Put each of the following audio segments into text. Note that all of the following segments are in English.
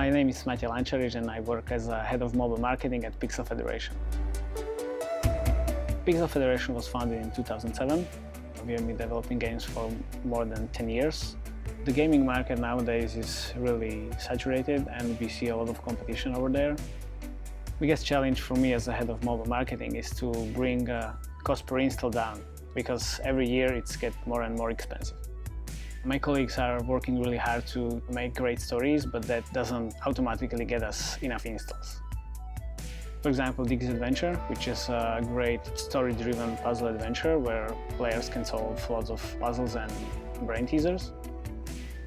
My name is Matej Lancaric and I work as a head of mobile marketing at Pixel Federation. Pixel Federation was founded in 2007. We have been developing games for more than 10 years. The gaming market nowadays is really saturated and we see a lot of competition over there. Biggest challenge for me as a head of mobile marketing is to bring cost per install down, because every year it's getting more and more expensive. My colleagues are working really hard to make great stories, but that doesn't automatically get us enough installs. For example, Diggy's Adventure, which is a great story-driven puzzle adventure where players can solve lots of puzzles and brain teasers.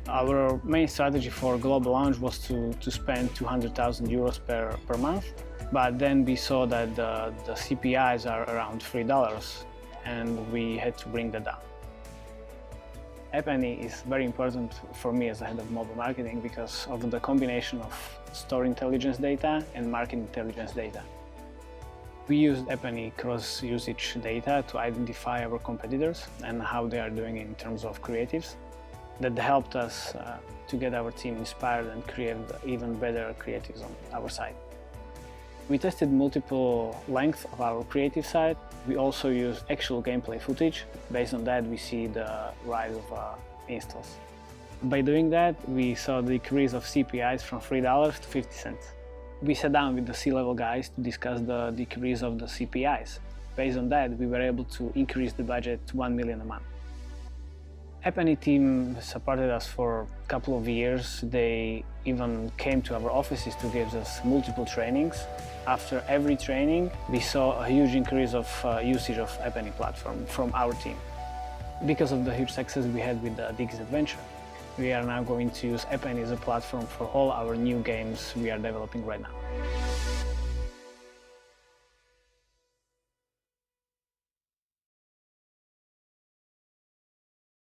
Our main strategy for global launch was to spend 200,000 euros per month, but then we saw that the CPIs are around $3 and we had to bring that down. App Annie is very important for me as a head of mobile marketing because of the combination of store intelligence data and market intelligence data. We used App Annie cross-usage data to identify our competitors and how they are doing in terms of creatives. That helped us to get our team inspired and create even better creatives on our site. We tested multiple lengths of our creative site. We also used actual gameplay footage. Based on that, we see the rise of installs. By doing that, we saw the decrease of CPIs from $3 to 50 cents. We sat down with the C-level guys to discuss the decrease of the CPIs. Based on that, we were able to increase the budget to $1 million a month. App Annie team supported us for a couple of years. They even came to our offices to give us multiple trainings. After every training, we saw a huge increase of usage of App Annie platform from our team. Because of the huge success we had with Diggy's Adventure, we are now going to use App Annie as a platform for all our new games we are developing right now.